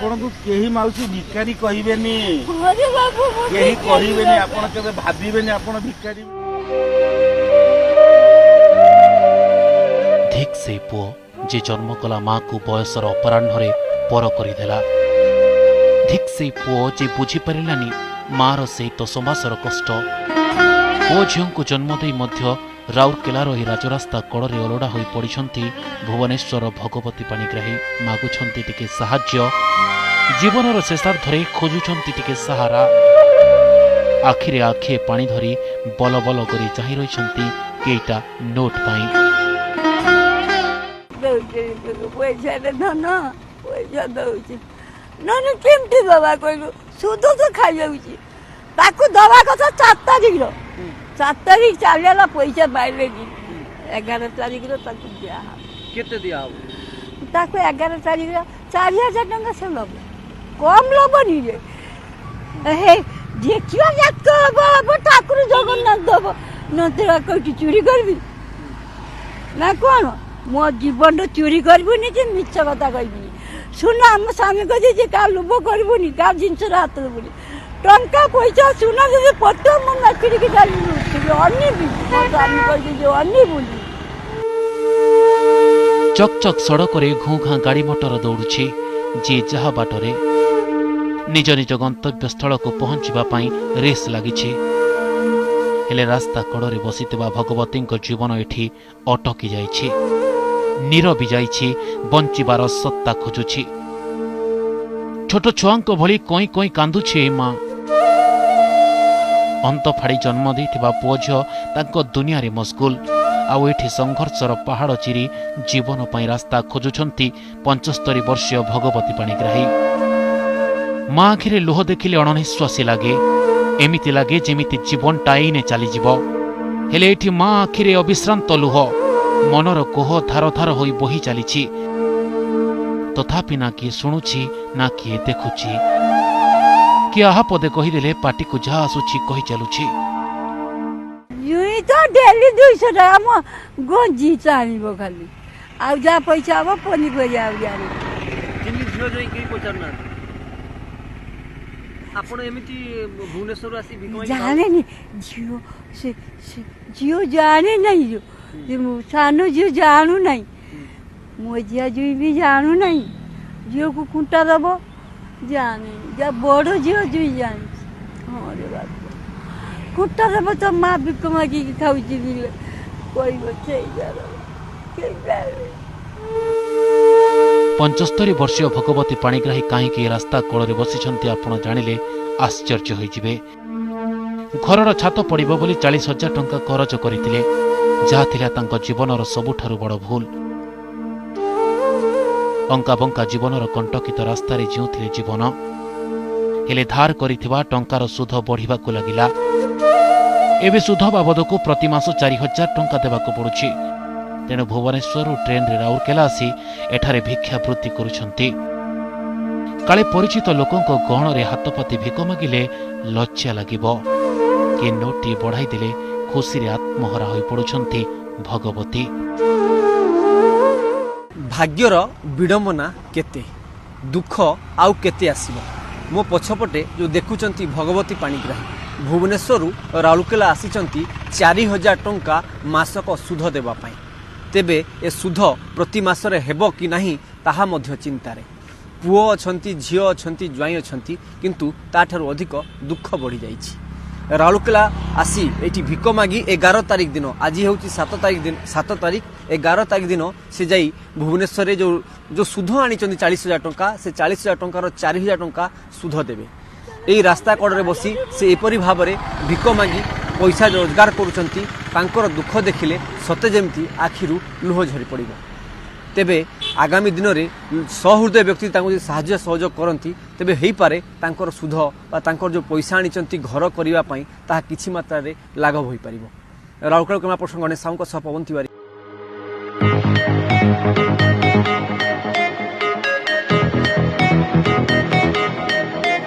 आपण को केही माउसी भिकारी कहिबेनी अरे बाबू केही कहिबेनी आपण केबे भाबिबेनी आपण भिकारी ठीक से पुओ जे जन्म कला माँ को बयसर अपराह्न पर करदेला ठीक से पुओ जे बुझी पारानी मार से 10 मासर कष्ट पुओ झील को जन्म दे मध्य राउरकेलार ही राजरास्ता कड़े ओलड़ा हो पड़ती भुवनेश्वर भगवती पाणिग्राही मागुंट टिके साहाय्य जीवन शेषार्धे खोजुंट टिके सहारा आखिरे आखिए पानी धरी बल बल कर चाह रही केईटा नोट पाई पैसा धन पैसा दौर नन केमती दवा कहलु सुध तो खाई दवा कथा 4 तारिख 7 तारिख चलला पैसा पाइले 11 तारिख दिया केते दिया 11 तारिख 4000 टंका से लब कम लबनी रे देखियो जात ठाकुर जगन्नाथ दब न तेरा कोठी चोरी करबी ना कौन मो जीवन चोरी करबुनी जे मिछ कथा कहबी सुन आम स्वामी कहे का लोभ करबुनी का जिनस हाथ देबुनी टंका पैसा सुना जब पट मु नाचिड़ी की डाली अनिबी मो स्वामी कहे अनिबुनी चक चक सड़क घू घा गाड़ी मोटर दौड़ुछि जी जहा बाटरे निज निज गंतव्य स्थल को पहुंचापी रेस लगी हेले रास्ता कड़े बसिथिबा भगवती जीवन एठी अटकी जाइछि नीरबी जाइछि बंचिबार सत्ता खोजुछि छोट छुआंक भली कोई कोई कांदुछि माँ अंत फाड़ी जन्म देथिबा पुओ झियो तांको दुनिया रे मशगुल आउ एठी संघर्षर पहाड़ चिरी जीवन पाई रास्ता खोजुछंती 75 वर्षीय भगवती पाणिग्राही माँ आखिरे लुह देखिले अणनिश्वासी लागे एमिति लागे जेमिति जीवन टाइने चली जीवो हेले एठी माँ आखिरे अविश्रांत लुह मनर कोह धार धार होई बही चली तथापि ना किए शुणुछि ना किए देखुछि किए आहा पदे कहीदेले पाटी को जहा आसुछि कही चलुछि युई तो डेली 200 टाका म गंजी चाहबो खाली आ जा पैसा अब पनी परिया आ जानी जिनी झियो जोई के पचारना आपण एमिति भुवनेश्वर आसी बिकमाई जाने नहीं झियो से झियो जाने नहीं जो सानो झियो जानू नहीं मोजिया जुई भी जानू नहीं झियो को कुंटा दब जाने जा बड़ झियो जुई जान हाँ रे बात कुंटा दब तो माँ बिक मागी खाऊ कोई बच्चे 75 वर्षीय भगवती पाणिग्राही कहीं रास्ता कड़े बसी आपण जानिले आश्चर्य होइजिबे घरर छात पड़िबो बोली 40,000 टंका खरच करथिले जहा थिला तांको जीवनर सबुठारु बड़ भूल अंका बंका जीवनर कंटकित रास्ता रे जीउथिले जीवन हेले धार करिथिबा टंकार सुध बढ़िबाकु लागिला एबे सुध बाबदकु प्रति मास 4,000 टंका देबाकु पड़ुछि तेणु भुवनेश्वर ट्रेन रे राउरकेला आसी एठारे भिक्षावृत्ति करुछंती काले परिचित लोकंको गहण रे हाथपाती भिक मागिले लज्जा लागिबो कि नोटी बढ़ाई देले खुशी रे आत्महरा होई पड़ुछंती भगवती भाग्यर विडंबना केते दुख आउ केते आसीबो मो पछपटे जो देखुचंती भगवती पाणिग्राही भुवनेश्वर राउरकेला आसीचंती 4,000 टंका मासक सुध देबा पाई तेबे ए सुध प्रति मासरे हेबो कि नाही ताहा मध्य चिंतारे पुओ अछंती झियो अछंती ज्वाई अछंती किंतु ताठारु अधिक दुख बढ़ी जाइछि राउरकेला आसी एठी भिक मागी 11 तारिख दिन आज हेउछि 7 तारिख दिन 7 तारिख 11 तारिख दिन से जाई भुवनेश्वर जो सुध आनिचंती 40,000 टंका से 40,000 टंकार 4,000 टंका सुध देबे एई रास्ता कड़े बसी से एपरी भाबरे भिक मागी पैसा रोजगार करुचंती तांकर दुख देखिले सते जेमती आखिरु लुह झरी पड़िबो तेबे आगामी दिन में सहृदय व्यक्ति साहाय्य सहयोग करती तेबे हेई पारे तांकर सुध बा तांकर जो पैसा आनिचंती घर करिवा पई ताहा किछि मात्रा रे लाघव होई परिबो राउरकेला कैमरा पर्सन गणेश साहू को सह पवन तिवारी।